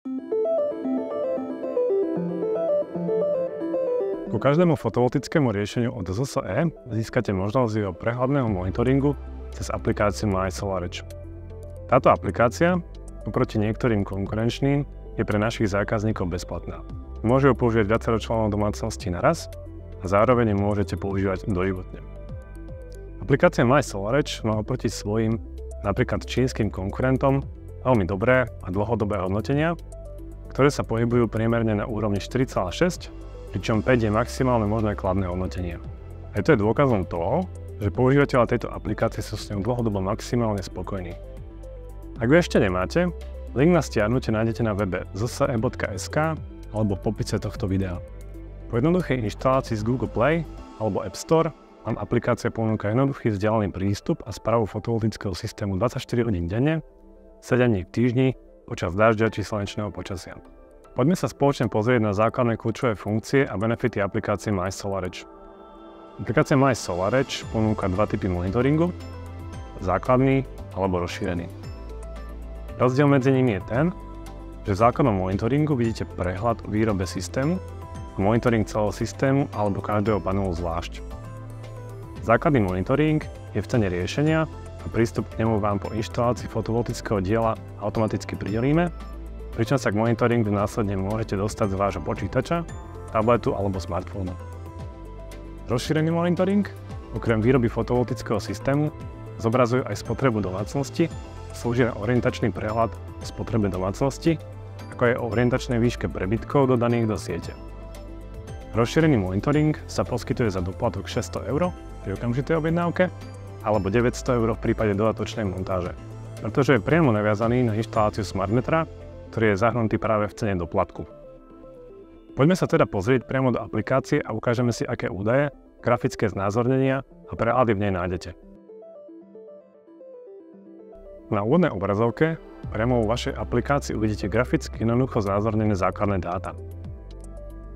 Ku každému fotovoltickému riešeniu od ZSE získate možnosť jeho prehľadného monitoringu cez aplikáciu MySolarEdge. Táto aplikácia, oproti niektorým konkurenčným, je pre našich zákazníkov bezplatná. Môže ju používať viacero členov domácnosti naraz a zároveň ju môžete používať doživotne. Aplikácia MySolarEdge má oproti svojim, napríklad čínskym konkurentom, veľmi dobré a dlhodobé hodnotenia, ktoré sa pohybujú priemerne na úrovni 4,6, pričom 5 je maximálne možné kladné hodnotenie. A to je dôkazom toho, že používateľa tejto aplikácie sú s ňou dlhodobo maximálne spokojní. Ak ju ešte nemáte, link na stiahnutie nájdete na webe zse.sk alebo v popise tohto videa. Po jednoduchej inštalácii z Google Play alebo App Store vám aplikácia ponúka jednoduchý vzdialený prístup a správu fotovoltického systému 24 hodín denne, 7 dní v týždni, počas dažďa či slnečného počasia. Poďme sa spoločne pozrieť na základné kľúčové funkcie a benefity aplikácie MySolarEdge. Aplikácia MySolarEdge ponúka dva typy monitoringu, základný alebo rozšírený. Rozdiel medzi nimi je ten, že v základnom monitoringu vidíte prehľad o výrobe systému a monitoring celého systému alebo každého panelu zvlášť. Základný monitoring je v cene riešenia a prístup k nemu vám po inštalácii fotovoltického diela automaticky pridelíme, pričom sa k monitoringu následne môžete dostať z vášho počítača, tabletu alebo smartfónu. Rozšírený monitoring, okrem výroby fotovoltického systému, zobrazuje aj spotrebu domácnosti, slúži na orientačný prehľad o spotrebe domácnosti, ako aj o orientačnej výške prebytkov dodaných do siete. Rozšírený monitoring sa poskytuje za doplatok 600 € pri okamžitej objednávke alebo 900 € v prípade dodatočnej montáže, pretože je priamo naviazaný na inštaláciu smartmetra, ktorý je zahrnutý práve v cene doplatku. Poďme sa teda pozrieť priamo do aplikácie a ukážeme si, aké údaje, grafické znázornenia a prehľady v nej nájdete. Na úvodnej obrazovke priamo vo vašej aplikácii uvidíte graficky jednoducho znázornené základné dáta.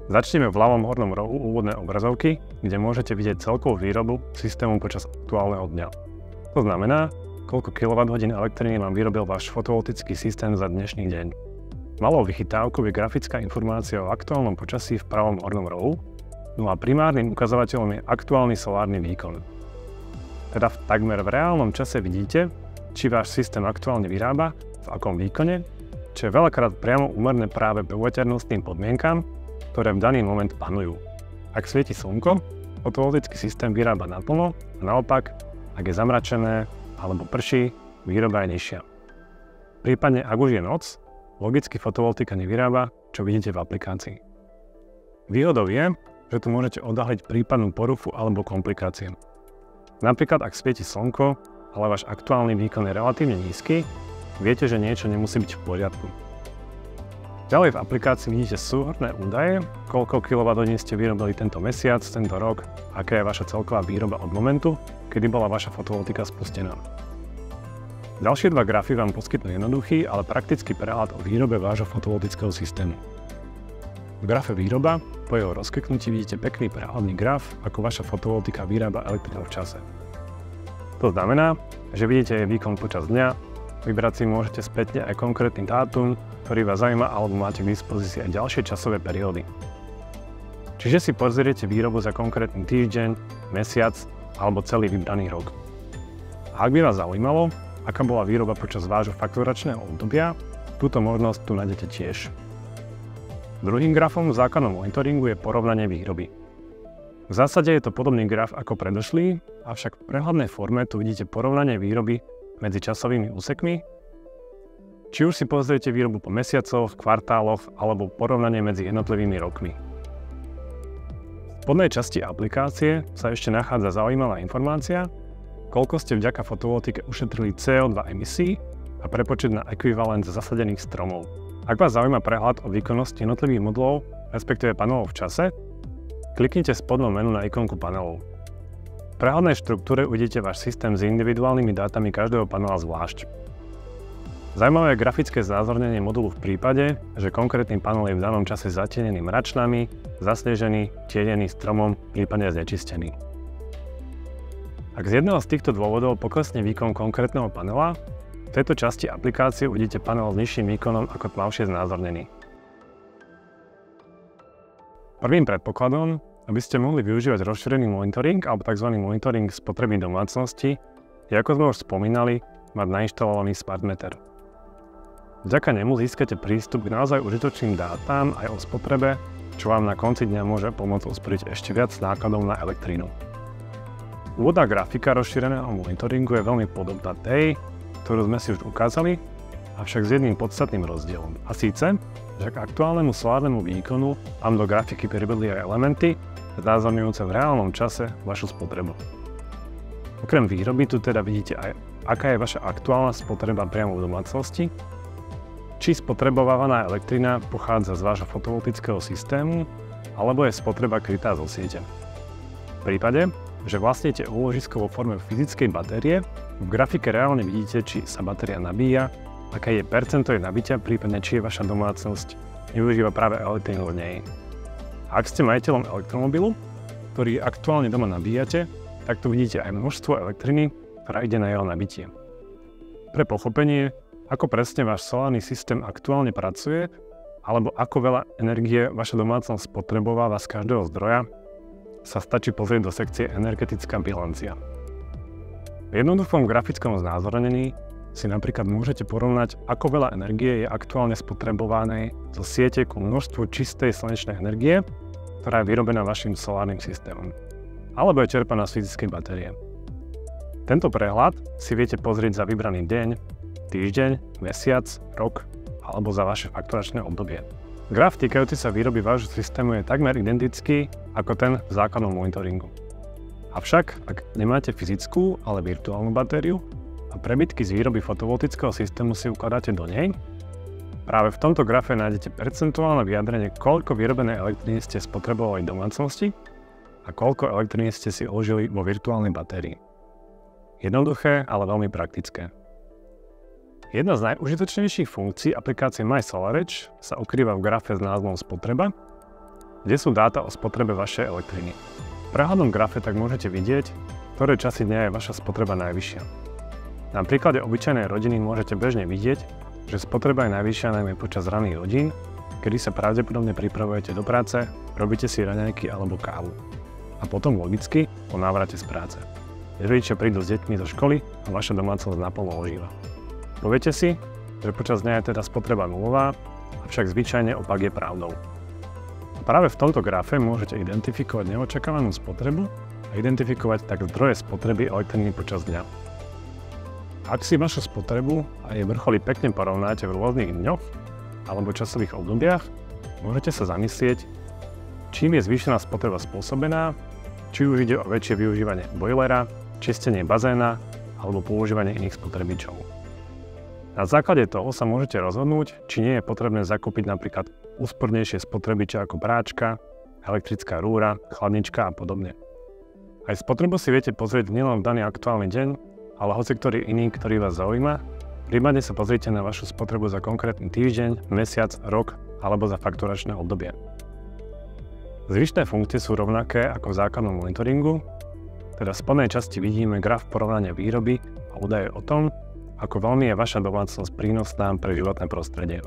Začneme v ľavom hornom rohu úvodnej obrazovky, kde môžete vidieť celkovú výrobu systému počas aktuálneho dňa. To znamená, koľko kWh elektriny vám vyrobil váš fotovoltický systém za dnešný deň. Malou vychytávkou je grafická informácia o aktuálnom počasí v pravom hornom rohu, no a primárnym ukazovateľom je aktuálny solárny výkon. Teda takmer v reálnom čase vidíte, či váš systém aktuálne vyrába, v akom výkone, čo je veľakrát priamo úmerné práve poveternostným podmienkam, ktoré v daný moment panujú. Ak svieti slnko, fotovoltický systém vyrába naplno a naopak, ak je zamračené alebo prší, výroba je nižšia. Prípadne, ak už je noc, logicky fotovoltika nevyrába, čo vidíte v aplikácii. Výhodou je, že tu môžete odhaliť prípadnú poruchu alebo komplikácie. Napríklad, ak svieti slnko, ale váš aktuálny výkon je relatívne nízky, viete, že niečo nemusí byť v poriadku. Ďalej v aplikácii vidíte súhrnné údaje, koľko kWh ste vyrobili tento mesiac, tento rok, aká je vaša celková výroba od momentu, kedy bola vaša fotovoltika spustená. Ďalšie dva grafy vám poskytnú jednoduchý, ale praktický prehľad o výrobe vášho fotovoltického systému. V grafe výroba, po jeho rozkliknutí vidíte pekný prehľadný graf, ako vaša fotovoltika vyrába elektrinu v čase. To znamená, že vidíte jej výkon počas dňa, vybrať si môžete spätne aj konkrétny dátum, ktorý vás zaujíma, alebo máte k dispozícii aj ďalšie časové periódy. Čiže si pozriete výrobu za konkrétny týždeň, mesiac alebo celý vybraný rok. A ak by vás zaujímalo, aká bola výroba počas vášho fakturačného obdobia, túto možnosť tu nájdete tiež. Druhým grafom v základnom monitoringu je porovnanie výroby. V zásade je to podobný graf ako predošlý, avšak v prehľadnej forme tu vidíte porovnanie výroby medzi časovými úsekmi, či už si pozriete výrobu po mesiacoch, kvartáloch alebo porovnanie medzi jednotlivými rokmi. V spodnej časti aplikácie sa ešte nachádza zaujímavá informácia, koľko ste vďaka fotovoltike ušetrili CO2 emisí a prepočet na ekvivalent zasadených stromov. Ak vás zaujíma prehľad o výkonnosti jednotlivých modulov, respektíve panelov v čase, kliknite spodnú menu na ikonku panelov. V prehľadnej štruktúre uvidíte váš systém s individuálnymi dátami každého panela zvlášť. Zaujímavé je grafické znázornenie modulu v prípade, že konkrétny panel je v danom čase zatienený mračnami, zasnežený, tienený stromom, prípadne znečistený. Ak z jedného z týchto dôvodov poklesne výkon konkrétneho panela, V tejto časti aplikácie uvidíte panel s nižším výkonom ako tmavšie znázornený. Prvým predpokladom, aby ste mohli využívať rozšírený monitoring alebo tzv. Monitoring spotreby domácnosti, je, ako sme už spomínali, mať nainštalovaný SmartMeter. Vďaka nemu získate prístup k naozaj užitočným dátam aj o spotrebe, čo vám na konci dňa môže pomôcť usporiť ešte viac nákladov na elektrínu. Úvodná grafika rozšíreného monitoringu je veľmi podobná tej, ktorú sme si už ukázali, avšak s jedným podstatným rozdielom. A síce, že k aktuálnemu solárnemu výkonu vám do grafiky pribudli aj elementy, znázorňujúce v reálnom čase vašu spotrebu. Okrem výroby tu teda vidíte aj, aká je vaša aktuálna spotreba priamo v domácnosti, či spotrebovávaná elektrina pochádza z vášho fotovoltického systému, alebo je spotreba krytá zo siete. V prípade, že vlastníte úložisko vo forme fyzickej batérie, v grafike reálne vidíte, či sa batéria nabíja, aké je percento jej nabitia, prípadne či je vaša domácnosť využíva práve elektrínu od nej. Ak ste majiteľom elektromobilu, ktorý aktuálne doma nabíjate, tak tu vidíte aj množstvo elektriny, ktorá ide na jeho nabitie. Pre pochopenie, ako presne váš solárny systém aktuálne pracuje, alebo ako veľa energie vaša domácnosť spotrebováva z každého zdroja, sa stačí pozrieť do sekcie Energetická bilancia. V jednoduchom grafickom znázornení si napríklad môžete porovnať, ako veľa energie je aktuálne spotrebované zo siete ku množstvu čistej slnečnej energie, ktorá je vyrobená vašim solárnym systémom, alebo je čerpaná z fyzickej batérie. Tento prehľad si viete pozrieť za vybraný deň, týždeň, mesiac, rok alebo za vaše fakturačné obdobie. Graf týkajúci sa výroby vášho systému je takmer identický ako ten v základnom monitoringu. Avšak, ak nemáte fyzickú, ale virtuálnu batériu a prebytky z výroby fotovoltického systému si ukladáte do nej, práve v tomto grafe nájdete percentuálne vyjadrenie, koľko vyrobenej elektriny ste spotrebovali v domácnosti a koľko elektriny ste si uložili vo virtuálnej batérii. Jednoduché, ale veľmi praktické. Jedna z najužitočnejších funkcií aplikácie MySolarEdge sa ukrýva v grafe s názvom Spotreba, kde sú dáta o spotrebe vašej elektriny. V prehľadnom grafe tak môžete vidieť, ktoré časy dňa je vaša spotreba najvyššia. Na príklade obyčajnej rodiny môžete bežne vidieť, že spotreba je najvyššia najmä počas ranných hodín, kedy sa pravdepodobne pripravujete do práce, robíte si raňajky alebo kávu. A potom logicky po návrate z práce. Rodičia prídu s deťmi do školy a vaša domácnosť naplno ožíva. Poviete si, že počas dňa je teda spotreba nulová, avšak zvyčajne opak je pravdou. A práve v tomto grafe môžete identifikovať neočakávanú spotrebu a identifikovať tak zdroje spotreby elektriny počas dňa. Ak si vašu spotrebu a jej vrcholy pekne porovnáte v rôznych dňoch alebo časových obdobiach, môžete sa zamyslieť, čím je zvýšená spotreba spôsobená, či už ide o väčšie využívanie bojlera, čistenie bazéna alebo používanie iných spotrebičov. Na základe toho sa môžete rozhodnúť, či nie je potrebné zakúpiť napríklad úspornejšie spotrebiče ako práčka, elektrická rúra, chladnička a podobne. Aj spotrebu si viete pozrieť nielen v daný aktuálny deň, ale hoci ktorý iný, ktorý vás zaujíma, prípadne sa pozrite na vašu spotrebu za konkrétny týždeň, mesiac, rok alebo za fakturačné obdobie. Zvyšné funkcie sú rovnaké ako v základnom monitoringu, teda v spodnej časti vidíme graf porovnania výroby a údaje o tom, ako veľmi je vaša domácnosť prínosná pre životné prostredie.